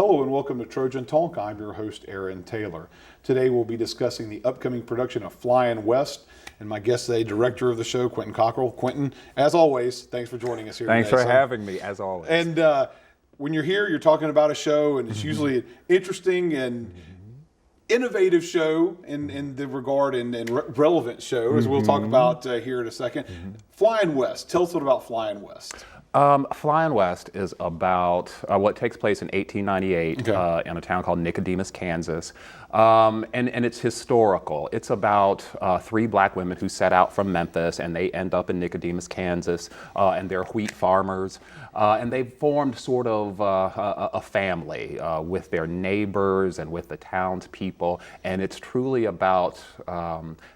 Hello and welcome to Trojan Talk. I'm your host, Aaron Taylor. Today we'll be discussing the upcoming production of Flyin West, and my guest today, director of the show, Quinton Cockrell. Quinton, as always, thanks for joining us here today. Thanks for having me, as always. And when you're here, you're talking about a show, and it's usually an interesting and innovative show in the regard and relevant show, as we'll talk about here in a second. Flyin West. Tell us a little about Flyin West. Flyin West is about what takes place in 1898 in a town called Nicodemus, Kansas. And it's historical. It's about three black women who set out from Memphis, and they end up in Nicodemus, Kansas, and they're wheat farmers. And they've formed sort of a family with their neighbors and with the townspeople. And it's truly about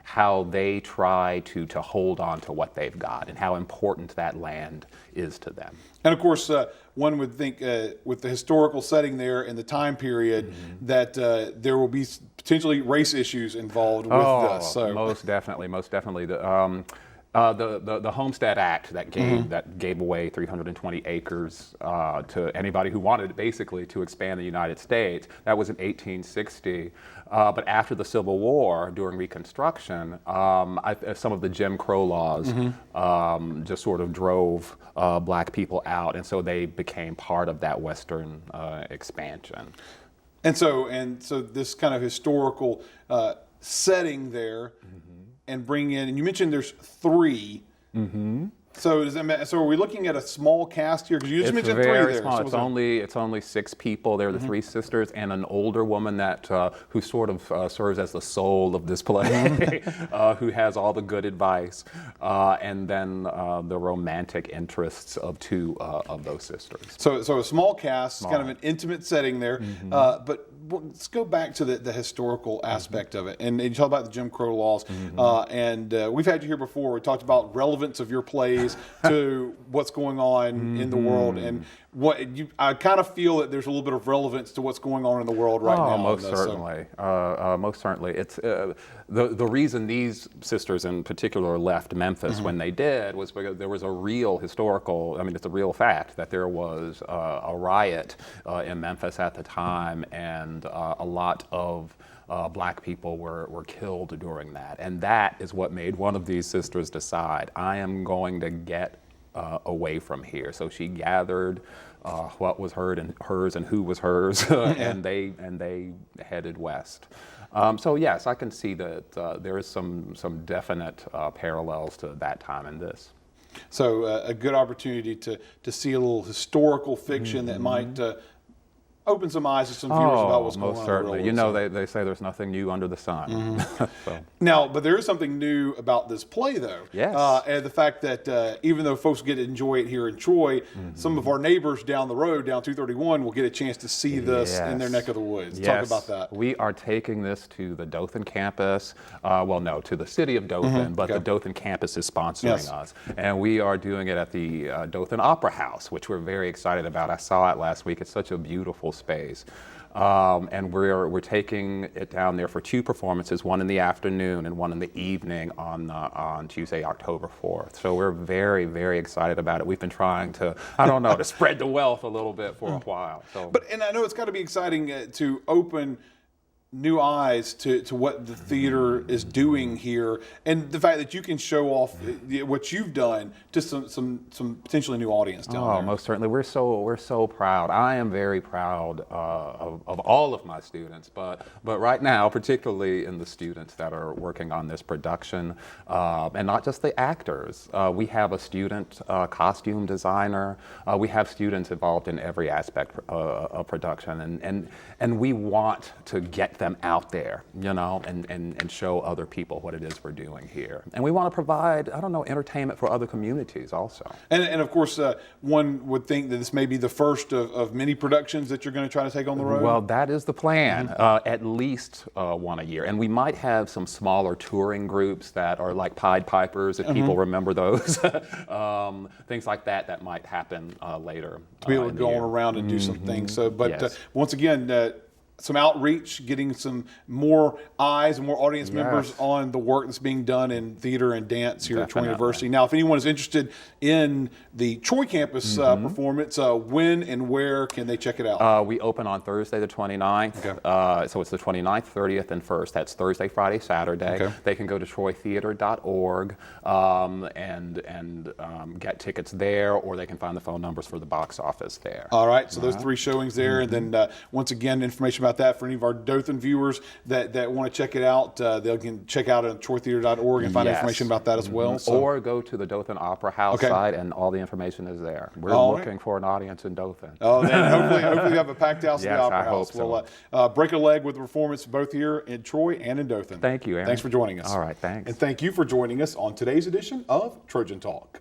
how they try to hold on to what they've got and how important that land is to them. And of course, one would think with the historical setting there and the time period that there will be potentially race issues involved with this. So most definitely. The Homestead Act that gave away 320 acres to anybody who wanted basically to expand the United States. That was in 1860. But after the Civil War, during Reconstruction, some of the Jim Crow laws just sort of drove black people out, and so they became part of that Western expansion. And so this kind of historical setting there. And bring in, and you mentioned there's three. So so are we looking at a small cast here? Because you just mentioned three there. Small. So it's only six people. They're the three sisters and an older woman that who sort of serves as the soul of this play, who has all the good advice, and then the romantic interests of two of those sisters. So a small cast, kind of an intimate setting there. But let's go back to the historical aspect of it, and you talk about the Jim Crow laws, and we've had you here before. We talked about relevance of your plays to what's going on in the world, and I kind of feel that there's a little bit of relevance to what's going on in the world right now. Most certainly. Most certainly. It's the reason these sisters in particular left Memphis when they did was because there was a real historical, it's a real fact that there was a riot in Memphis at the time, and a lot of black people were killed during that. And that is what made one of these sisters decide, I am going to get away from here. So she gathered what was hers and who was hers, and they headed west. So yes, I can see that there is some definite parallels to that time in this. So a good opportunity to see a little historical fiction that might open some eyes to some viewers about what's going on. Most certainly. They say there's nothing new under the sun. Now, but there is something new about this play, though. Yes. And the fact that even though folks get to enjoy it here in Troy, some of our neighbors down the road, down 231, will get a chance to see this in their neck of the woods. Talk about that. We are taking this to the Dothan campus. To the city of Dothan, but the Dothan campus is sponsoring us. And we are doing it at the Dothan Opera House, which we're very excited about. I saw it last week. It's such a beautiful space. And we're taking it down there for two performances, one in the afternoon and one in the evening on Tuesday, October 4th. So we're very, very excited about it. We've been trying to, to spread the wealth a little bit for a while. And I know it's got to be exciting to open new eyes to what the theater is doing here, and the fact that you can show off what you've done to some potentially new audience down there. Most certainly. We're so proud. I am very proud of all of my students, but right now, particularly in the students that are working on this production, and not just the actors. We have a student costume designer. We have students involved in every aspect of production, and we want to get them out there, and show other people what it is we're doing here. And we want to provide, entertainment for other communities also. And of course, one would think that this may be the first of many productions that you're going to try to take on the road? Well, that is the plan, at least one a year. And we might have some smaller touring groups that are like Pied Pipers, if people remember those. Things like that might happen later. To be able to go on around and do some things. So, but once again, some outreach, getting some more eyes and more audience members on the work that's being done in theater and dance here at Troy University. Now, if anyone is interested in the Troy campus performance, when and where can they check it out? We open on Thursday the 29th. So it's the 29th, 30th, and 1st. That's Thursday, Friday, Saturday. They can go to troytheater.org and get tickets there, or they can find the phone numbers for the box office there. All right, so those 3 showings there, and then once again, information about that for any of our Dothan viewers that want to check it out. They can check out on troytheater.org and find information about that as well. So. Or go to the Dothan Opera House site, and all the information is there. We're looking for an audience in Dothan. Oh, then hopefully you have a packed house at the Opera I House. hope so. We'll break a leg with the performance both here in Troy and in Dothan. Thank you, Aaron. Thanks for joining us. All right, thanks. And thank you for joining us on today's edition of Trojan Talk.